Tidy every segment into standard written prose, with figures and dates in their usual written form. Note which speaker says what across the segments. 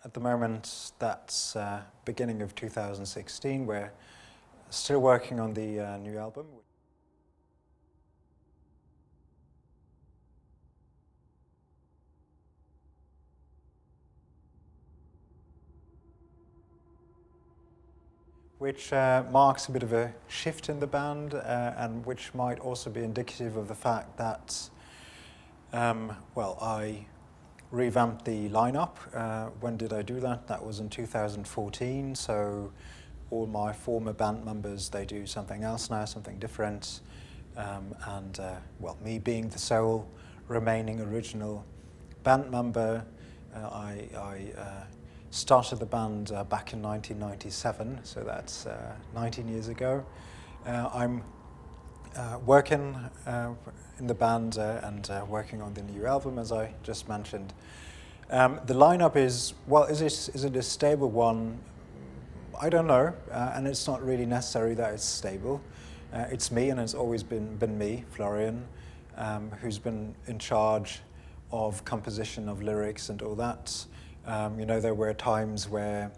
Speaker 1: At the moment, that's beginning of 2016. We're still working on the new album. Which marks a bit of a shift in the band, and which might also be indicative of the fact that, well, I revamped the lineup. When did I do that? That was in 2014, so all my former band members, they do something else now, something different. Well, me being the sole remaining original band member, I started the band back in 1997, so that's 19 years ago. I'm working in the band and working on the new album, as I just mentioned. The lineup is, well, is it a stable one? I don't know, and it's not really necessary that it's stable. It's me, and it's always been me, Florian, who's been in charge of composition of lyrics and all that. You know, there were times where,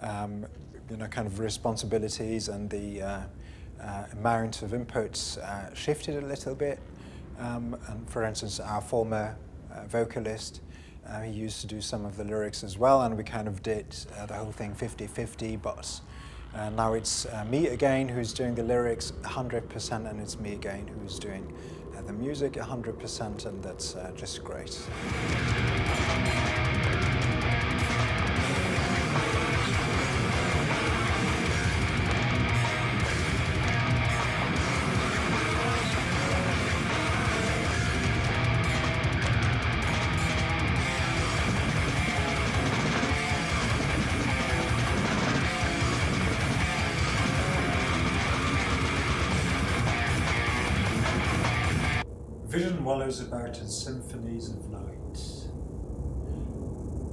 Speaker 1: you know, kind of responsibilities and the amount of inputs shifted a little bit. And for instance, our former vocalist, he used to do some of the lyrics as well, and we kind of did the whole thing 50-50, but now it's me again who's doing the lyrics 100%, and it's me again who's doing the music 100%, and that's just great. Vision wallows about in symphonies of light,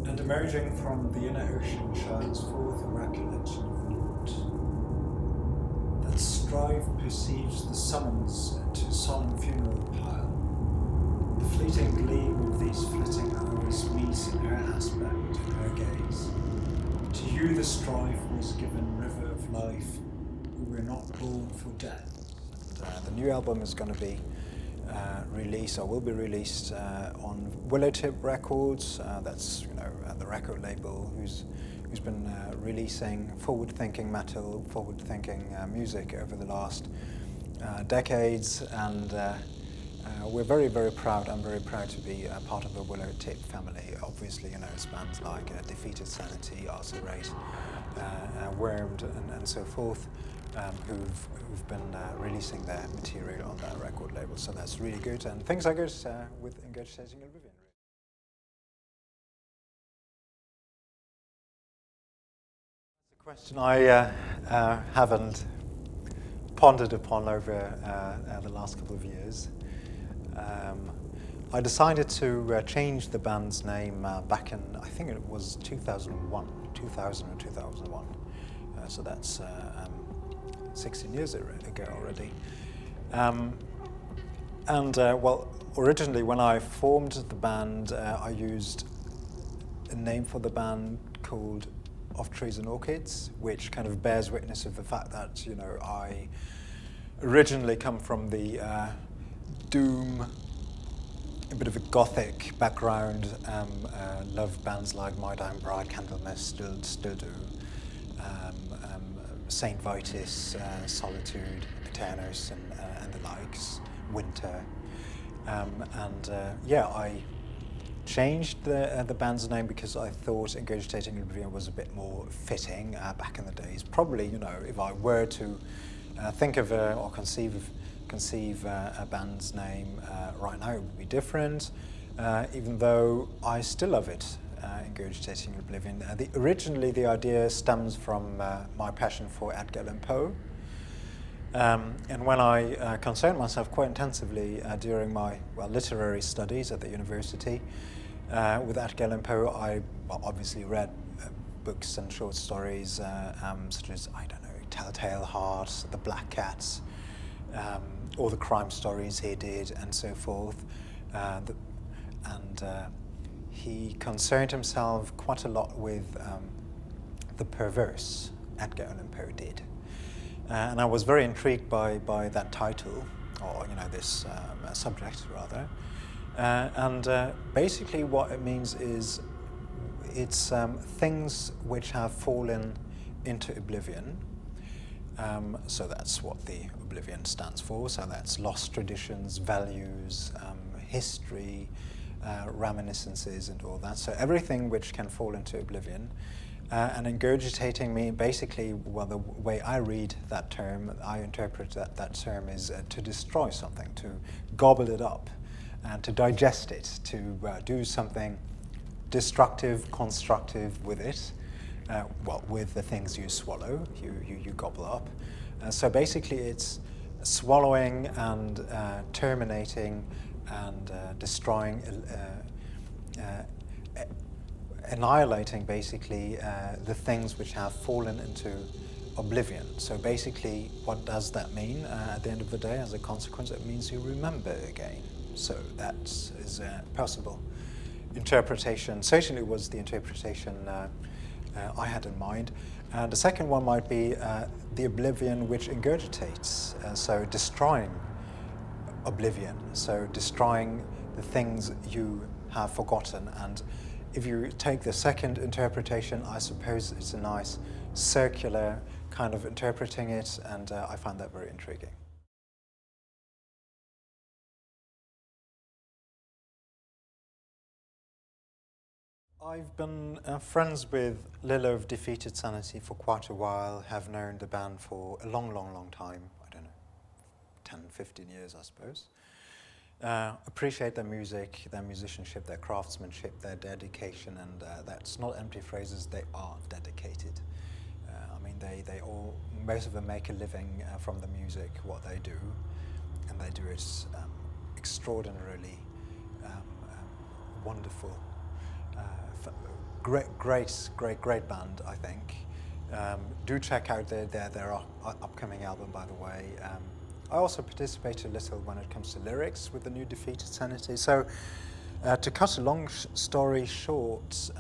Speaker 1: and emerging from the inner ocean shines forth a recollection of naught. That strife perceives the summons to solemn funeral pile. The fleeting gleam of these flitting hours meets in her aspect and her gaze. To you the strife was given river of life, who were not born for death. And, the new album is going to be released, or will be released on Willowtip Records. That's, you know, the record label who's been releasing forward-thinking metal, forward-thinking music over the last decades, and we're very, very proud. I'm very proud to be part of the Willowtip family. Obviously, you know, it's bands like Defeated Sanity, Arthur Rate, Wormed, and so forth. Who've been releasing their material on that record label, so that's really good, and things are good with Ingurgitating Oblivion. That's a question I haven't pondered upon over the last couple of years. I decided to change the band's name back in, I think it was 2000 or 2001, so that's 16 years ago already. Well, originally when I formed the band, I used a name for the band called Of Trees and Orchids, which kind of bears witness of the fact that, you know, I originally come from the doom, a bit of a gothic background, love bands like My Dying Bride, Candlemas, still do. Saint Vitus, Solitude, Paternos, and the likes, Winter, yeah, I changed the band's name because I thought Ingurgitating Oblivion was a bit more fitting back in the days. Probably, you know, if I were to think of or conceive a band's name right now, it would be different, even though I still love it. Ingurgitating Oblivion. Originally, the idea stems from my passion for Edgar Allan Poe. And when I concerned myself quite intensively during my literary studies at the university with Edgar Allan Poe, I obviously read books and short stories such as, I don't know, Telltale Heart, The Black Cats, all the crime stories he did, and so forth. he concerned himself quite a lot with the perverse, Edgar Allan Poe did. And I was very intrigued by that title, or this subject rather. Basically what it means is it's things which have fallen into oblivion. So that's what the oblivion stands for. So that's lost traditions, values, history, reminiscences and all that. So everything which can fall into oblivion. And ingurgitating me, basically, well, the way I read that term, I interpret that term is to destroy something, to gobble it up, and to digest it, to do something destructive, constructive with it, with the things you swallow, you gobble up. So basically it's swallowing and terminating and destroying, annihilating basically the things which have fallen into oblivion. So basically what does that mean at the end of the day? As a consequence, it means you remember again. So that is a possible interpretation. Certainly was the interpretation I had in mind. The second one might be the oblivion which ingurgitates, so destroying oblivion, so destroying the things you have forgotten. And if you take the second interpretation, I suppose it's a nice circular kind of interpreting it, and I find that very intriguing. I've been friends with Lilo of Defeated Sanity for quite a while, have known the band for a long, long, long time, I don't know, 10, 15 years I suppose. Appreciate their music, their musicianship, their craftsmanship, their dedication, and that's not empty phrases, they are dedicated. I mean, they all, most of them make a living from the music, what they do, and they do it extraordinarily wonderful. Great band, I think. Do check out their upcoming album, by the way. I also participate a little when it comes to lyrics with the new Defeated Sanity. So, to cut a long story short,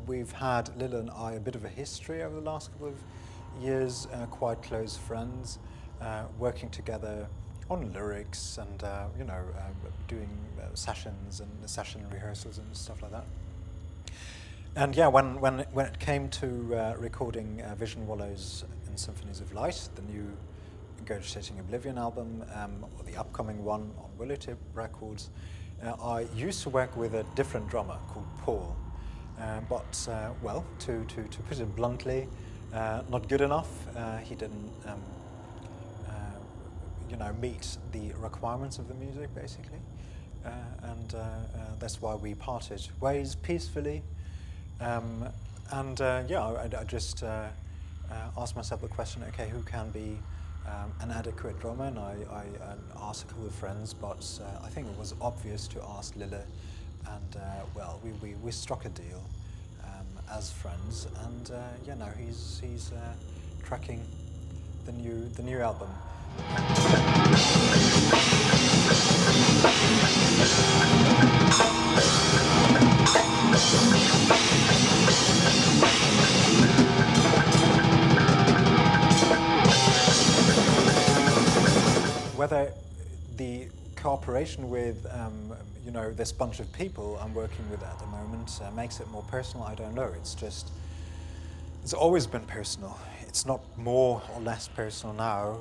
Speaker 1: we've had, Lila and I, a bit of a history over the last couple of years, quite close friends, working together on lyrics and, doing sessions and session rehearsals and stuff like that. And yeah, when it came to recording Vision Wallows and Symphonies of Light, the new Ingurgitating Oblivion album, or the upcoming one on Willowtip Records, I used to work with a different drummer called Paul, but to put it bluntly, not good enough. He didn't, meet the requirements of the music, basically, and that's why we parted ways peacefully. I just asked myself the question, okay, who can be an adequate drummer? And I asked a couple of friends, but I think it was obvious to ask Lille, and we struck a deal as friends, and now he's tracking the new album. Whether the cooperation with this bunch of people I'm working with at the moment makes it more personal, I don't know. It's always been personal. It's not more or less personal now.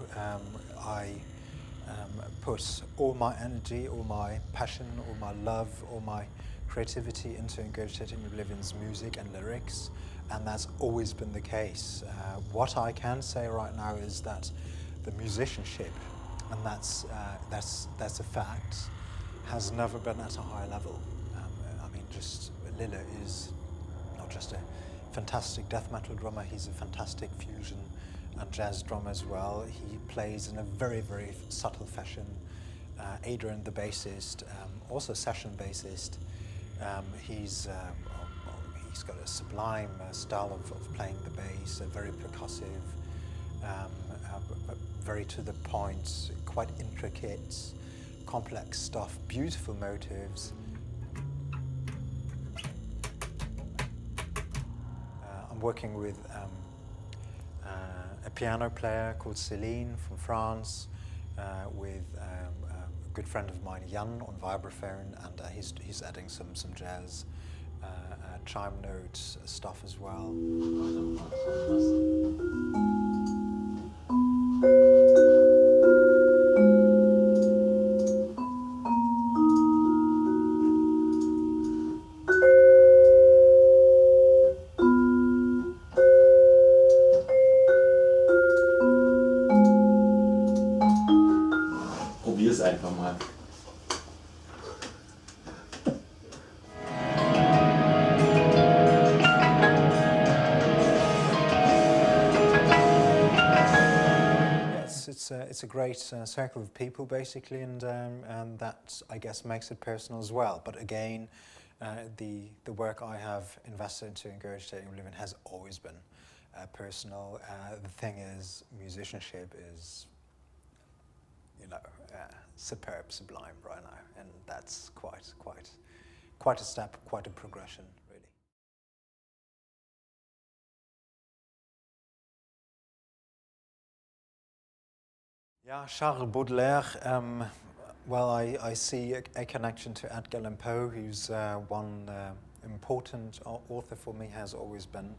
Speaker 1: I put all my energy, all my passion, all my love, all my creativity into Ingurgitating Oblivion's music and lyrics, and that's always been the case. What I can say right now is that the musicianship, and that's a fact, has never been at a high level. Lille is not just a fantastic death metal drummer, he's a fantastic fusion and jazz drummer as well. He plays in a very, very subtle fashion. Adrian, the bassist, also session bassist, he's got a sublime style of playing the bass, very percussive, very to the point, quite intricate, complex stuff, beautiful motives. working with a piano player called Céline from France, with a good friend of mine, Jan, on vibraphone, and he's adding some jazz chime note stuff as well.
Speaker 2: Probier's einfach mal.
Speaker 1: It's a great circle of people, basically, and that, I guess, makes it personal as well. But again, the work I have invested into Ingurgitating Oblivion has always been personal. The thing is, musicianship is, you know, superb, sublime right now, and that's quite a step, quite a progression, really. Yeah, Charles Baudelaire. Well, I see a connection to Edgar Allan Poe, who's one important author for me, has always been.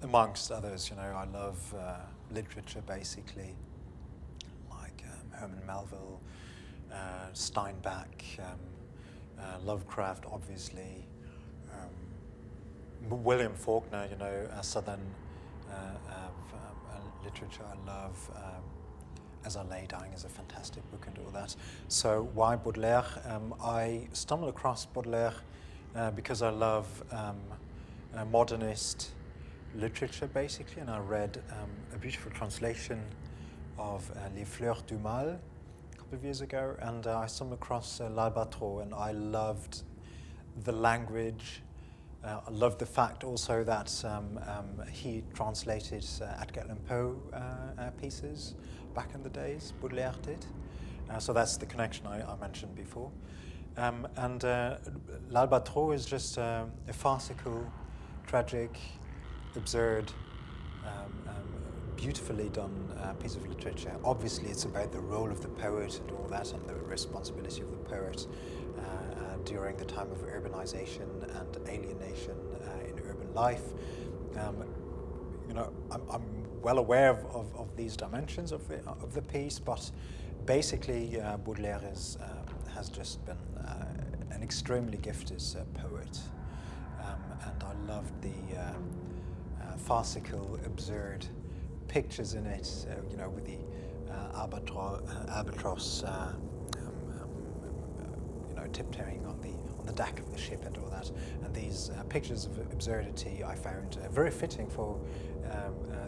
Speaker 1: Amongst others, you know, I love literature, basically, like Herman Melville, Steinbeck, Lovecraft, obviously, William Faulkner, you know, Southern literature I love. As I Lay Dying is a fantastic book and all that. So why Baudelaire? I stumbled across Baudelaire because I love modernist literature, basically, and I read a beautiful translation of Les Fleurs du Mal a couple of years ago, and I stumbled across L'Albatros, and I loved the language. I loved the fact also that he translated Edgar Allan Poe pieces back in the days, Baudelaire did. So that's the connection I mentioned before. And L'Albatros is just a farcical, tragic, absurd, beautifully done piece of literature. Obviously, it's about the role of the poet and all that, and the responsibility of the poet during the time of urbanization and alienation in urban life. You know, I'm well aware of these dimensions of the piece, but basically Baudelaire has just been an extremely gifted poet, and I loved the farcical, absurd pictures in it. You know, with the albatross, you know, tiptoeing on the deck of the ship and all that, and these pictures of absurdity I found very fitting for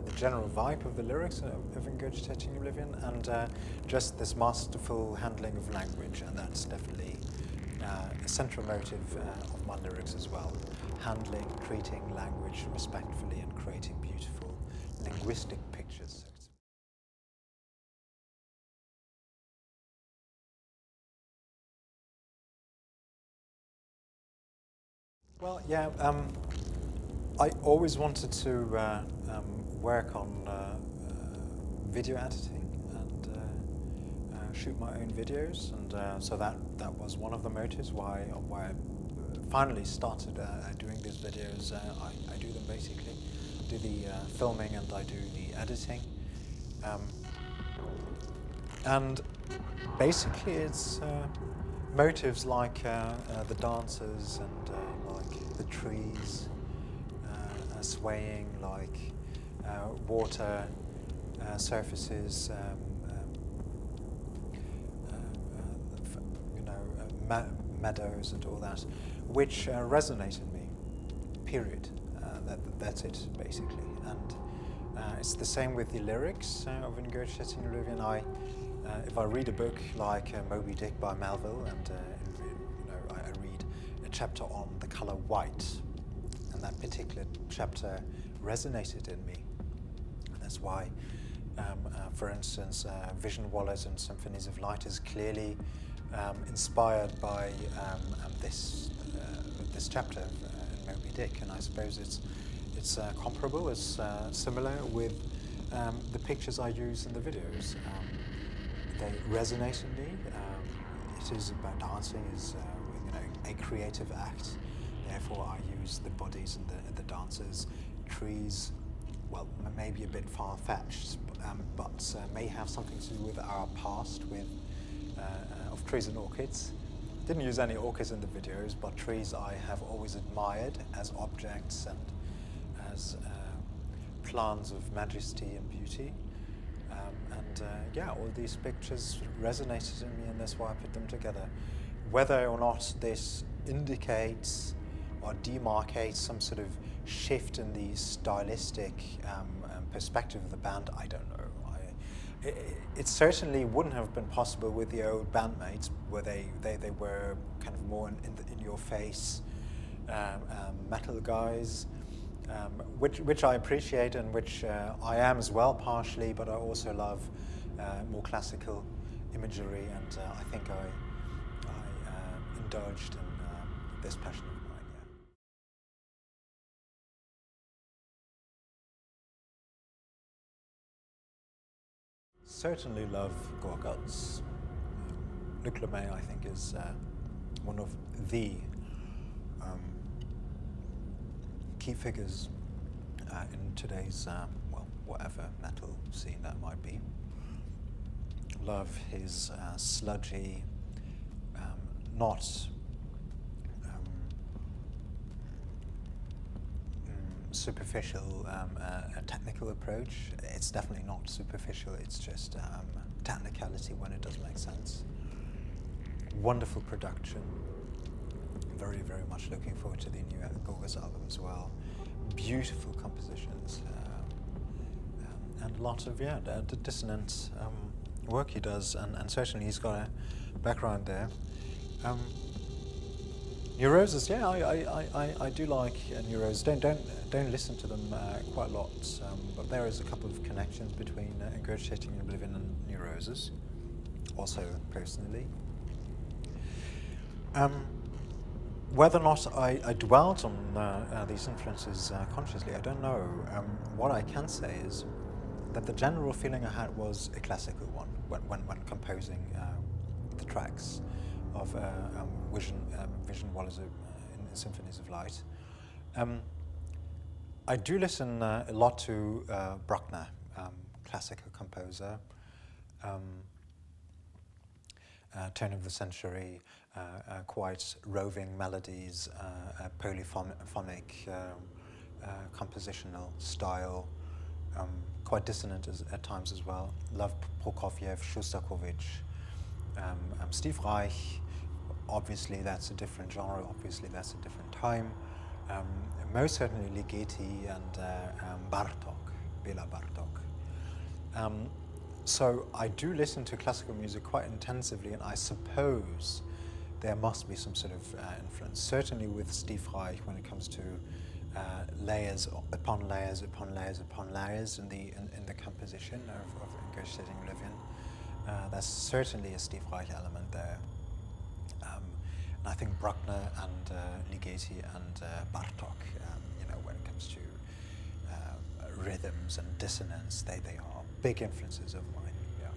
Speaker 1: the general vibe of the lyrics of Ingurgitating Oblivion, and just this masterful handling of language, and that's definitely a central motive of my lyrics as well. Handling, treating language respectfully, and creating beautiful linguistic pictures. Well, yeah, I always wanted to work on video editing and shoot my own videos, and so that was one of the motives why I finally started doing these videos. I do them basically, do the filming and I do the editing, and basically it's motives like the dancers and like the trees swaying, like water surfaces, you know, meadows and all that, which resonate in me, period. That's it, basically. And it's the same with the lyrics of Ingurgitating Oblivion. If I read a book like Moby Dick by Melville, and you know, I read a chapter on the color white, and that particular chapter resonated in me. And that's why, for instance, Vision, Wallows and Symphonies of Light is clearly inspired by this chapter in Moby Dick, and I suppose it's comparable, it's similar with the pictures I use in the videos. They resonate in me. It is about dancing, is a creative act. Therefore, I use the bodies and the dancers. Trees, well, maybe a bit far-fetched, but may have something to do with our past of trees and orchids. Didn't use any orchids in the videos, but trees I have always admired as objects and as plants of majesty and beauty. Yeah, all these pictures resonated in me, and that's why I put them together. Whether or not this indicates or demarcates some sort of shift in the stylistic perspective of the band, I don't know. It certainly wouldn't have been possible with the old bandmates, where they were kind of more in your face metal guys, which I appreciate and which I am as well partially, but I also love more classical imagery, and I think I indulged in this passion of mine. Yeah. Certainly love Gorguts. Luc Lemay, I think, is one of the key figures in today's, well, whatever metal scene that might be. Love his sludgy, not superficial technical approach. It's definitely not superficial, it's just technicality when it does make sense. Wonderful production. Very, very much looking forward to the new Gorguts album as well. Beautiful compositions, and a lot of dissonant work he does, and certainly he's got a background there. New Roses, yeah, I do like New Roses. Don't listen to them quite a lot, but there is a couple of connections between Ingurgitating Oblivion and New Roses, also personally. Whether or not I dwelt on these influences consciously, I don't know. What I can say is that the general feeling I had was a classical one when composing the tracks of Wallows in Symphonies of Light. I do listen a lot to Bruckner, classical composer, turn of the century, quite roving melodies, polyphonic compositional style, quite dissonant at times as well. Love Prokofiev, Shostakovich, Steve Reich. Obviously that's a different genre, obviously that's a different time. Most certainly Ligeti and Bartók, Béla Bartók. So I do listen to classical music quite intensively, and I suppose there must be some sort of influence, certainly with Steve Reich when it comes to layers upon layers upon layers upon layers in the composition of Ingurgitating Oblivion. There's certainly a Steve Reich element there. And I think Bruckner and Ligeti and Bartók, when it comes to rhythms and dissonance, they are big influences of mine. Yeah.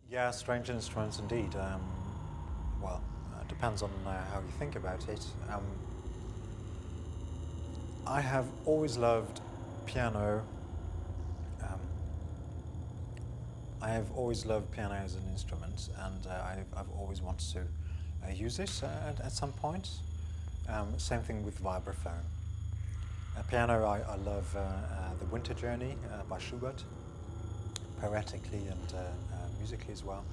Speaker 1: Yeah, strange instruments indeed. Well, depends on how you think about it. I have always loved piano. I have always loved piano as an instrument, and I've always wanted to use it at some point. Same thing with vibraphone. Piano, I love The Winter Journey by Schubert, poetically and musically as well.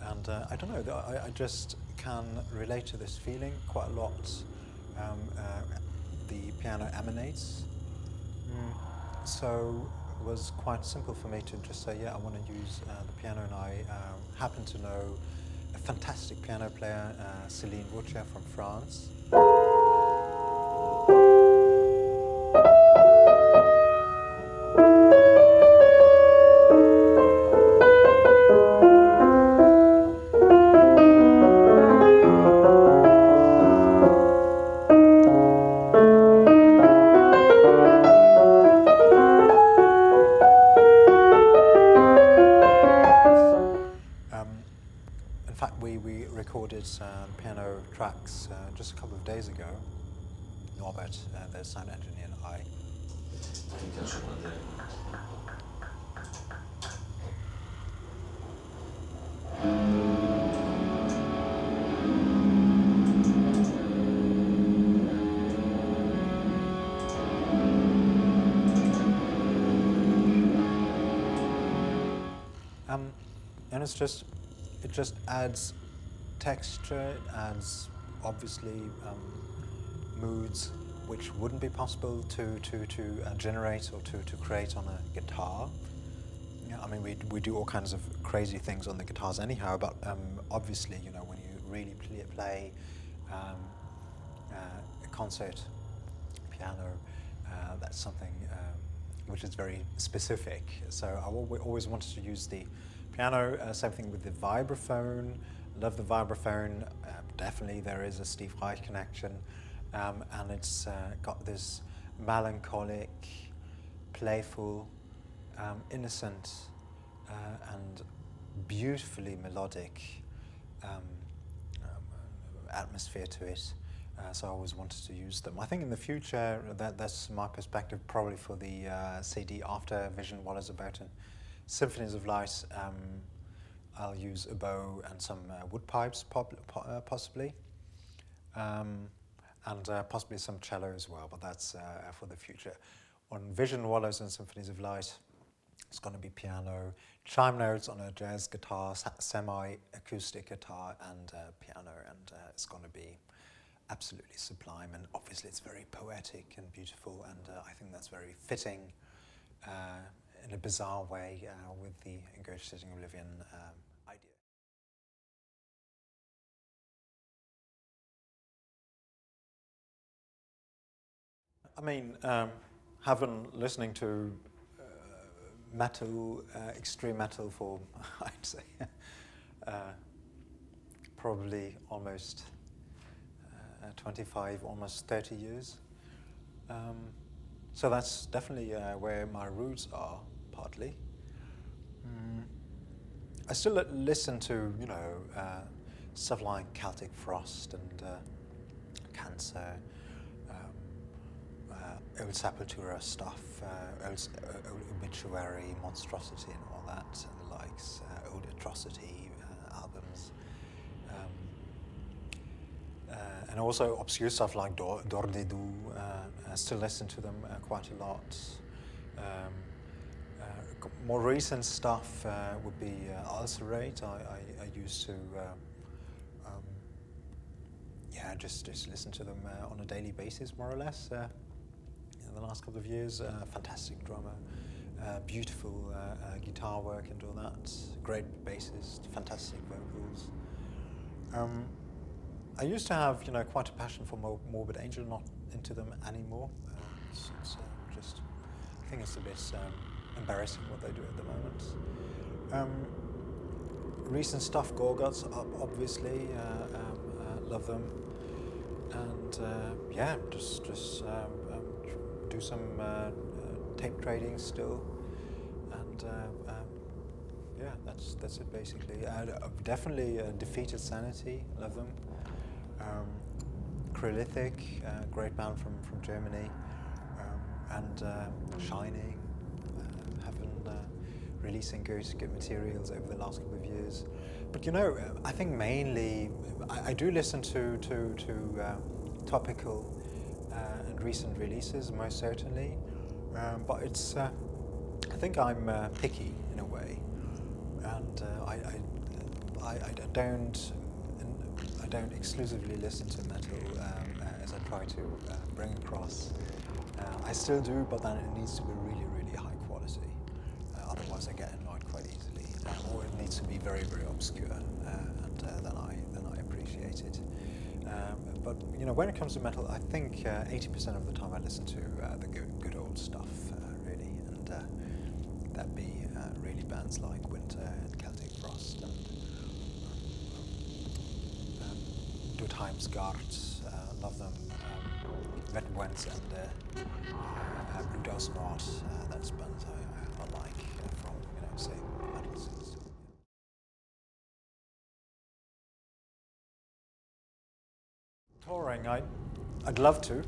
Speaker 1: And I don't know, I just can relate to this feeling quite a lot. The piano emanates. So it was quite simple for me to just say, yeah, I want to use the piano, and I happen to know a fantastic piano player, Céline Vaucher from France. In fact, we recorded piano tracks just a couple of days ago. Norbert, the sound engineer, and I. And it just adds texture, it adds obviously moods which wouldn't be possible to generate or to create on a guitar. Yeah, I mean, we do all kinds of crazy things on the guitars anyhow, but obviously, you know, when you really play a concert piano, that's something which is very specific. So I always wanted to use the piano, same thing with the vibraphone. Love the vibraphone. Definitely there is a Steve Reich connection. And it's got this melancholic, playful, innocent, and beautifully melodic atmosphere to it. So I always wanted to use them. I think in the future, that's my perspective, probably for the CD after Vision Wallows about in Symphonies of Light. I'll use a bow and some wood pipes, possibly. And possibly some cello as well, but that's for the future. On Vision Wallows and Symphonies of Light, it's going to be piano, chime notes on a jazz guitar, semi-acoustic guitar, and piano, and it's going to be absolutely sublime. And obviously, it's very poetic and beautiful, and I think that's very fitting in a bizarre way with the Ingurgitating Oblivion idea. I mean, listening to metal, extreme metal for, I'd say, probably almost 25, almost 30 years. So that's definitely where my roots are, partly. I still listen to, you know, stuff like Celtic Frost and Cancer, Old Sepultura stuff, old Obituary, Monstrosity and all that, and the likes, Old Atrocity albums. And also obscure stuff like Dordedu. I still listen to them quite a lot. More recent stuff would be Ulcerate. I used to just listen to them on a daily basis, more or less. In the last couple of years, fantastic drummer, beautiful guitar work and all that, great bassist, fantastic vocals. I used to have, you know, quite a passion for Morbid Angel, not into them anymore. It's just, I think it's a bit embarrassing what they do at the moment. Recent stuff, Gorguts, obviously, love them. And yeah, just do some tape trading still, and yeah, that's it basically. Definitely Defeated Sanity, love them. Krylithic, great band from Germany, and Shining, have been releasing good materials over the last couple of years. But you know, I think mainly I do listen to topical and recent releases, most certainly. But it's I think I'm picky in a way, and I don't exclusively listen to metal as I try to bring across. I still do, but then it needs to be really, really high quality. Otherwise, I get annoyed quite easily, or it needs to be very, very obscure, and then I appreciate it. But you know, when it comes to metal, I think 80% of the time I listen to the good old stuff, really, and that'd be really bands like Winter and Celtic Frost and Du Heimsgard, love them. Vetwens and Blue Dose Nord, that's bands I like from, you know, say, metal scenes. Touring, I'd love to.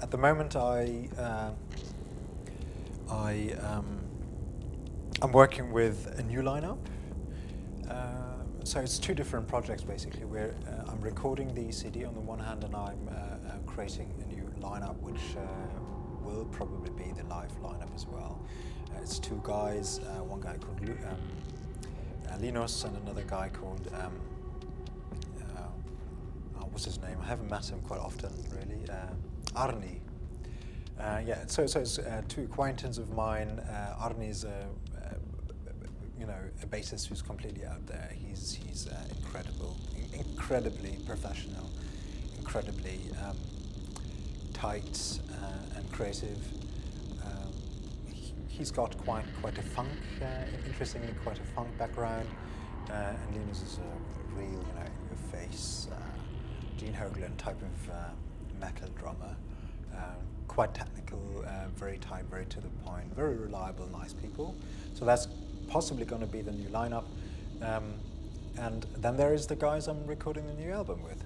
Speaker 1: At the moment, I'm working with a new lineup. So it's two different projects basically. Where I'm recording the CD on the one hand, and I'm creating a new lineup, which will probably be the live lineup as well. It's two guys, one guy called Linus and another guy called what's his name? I haven't met him quite often, really. Arni. Yeah, so it's two acquaintances of mine. Arni's a bassist who's completely out there. He's incredible, incredibly professional, incredibly tight and creative. He's got quite a funk, interestingly, quite a funk background. And Linus is a real, in-your-face, Gene Hoglan type of metal drummer. Quite technical, very tight, very to the point, very reliable, nice people. So that's possibly going to be the new lineup. And then there is the guys I'm recording the new album with.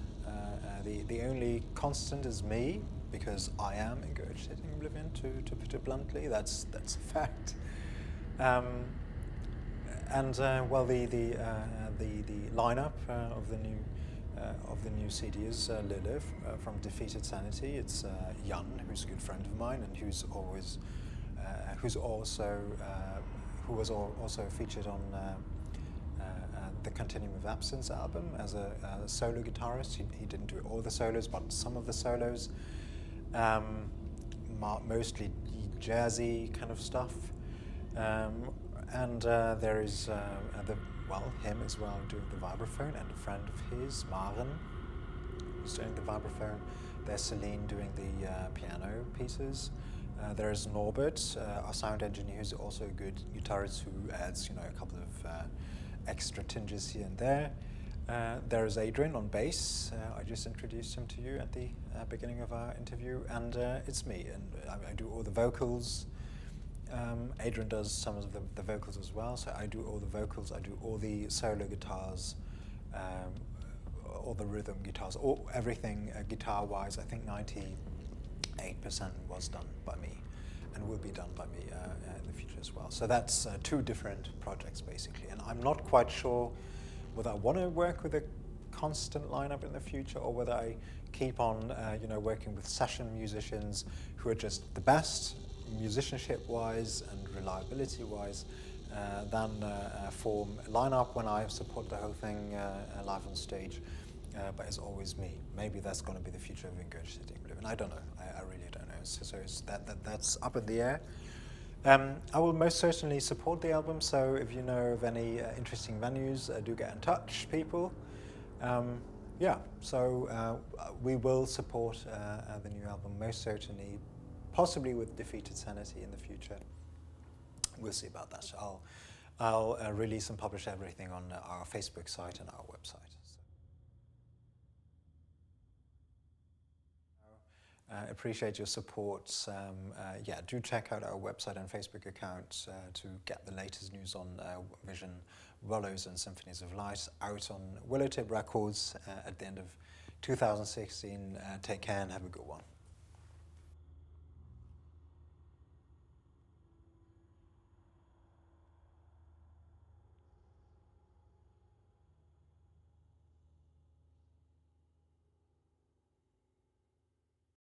Speaker 1: The only constant is me, because I am Ingurgitating Oblivion, to put it bluntly. That's a fact. Well, the lineup of the new CD is Lilith from Defeated Sanity. It's Jan, who's a good friend of mine, and who was also featured on the Continuum of Absence album as a solo guitarist. He didn't do all the solos, but some of the solos, mostly jazzy kind of stuff. And there is him as well doing the vibraphone, and a friend of his, Maren, who's doing the vibraphone. There's Celine doing the piano pieces. There's Norbert, our sound engineer, who's also a good guitarist who adds, a couple of extra tinges here and there. There is Adrian on bass. I just introduced him to you at the beginning of our interview, and it's me, and I do all the vocals. Adrian does some of the vocals as well, so I do all the vocals, I do all the solo guitars, all the rhythm guitars, everything guitar-wise. I think 98% was done by me, and will be done by me in the future as well. So that's two different projects basically, and I'm not quite sure whether I want to work with a constant lineup in the future, or whether I keep on working with session musicians who are just the best musicianship-wise and reliability-wise, then form a lineup when I support the whole thing live on stage. But it's always me. Maybe that's going to be the future of Ingurgitating Oblivion. I don't know. I really don't know. So it's that's up in the air. I will most certainly support the album. So if you know of any interesting venues, do get in touch, people. Yeah. So we will support the new album most certainly. Possibly with Defeated Sanity in the future. We'll see about that. I'll release and publish everything on our Facebook site and our website. Appreciate your support. Yeah, do check out our website and Facebook account to get the latest news on Vision, Wallows and Symphonies of Light, out on Willowtip Records at the end of 2016. Take care and have a good one.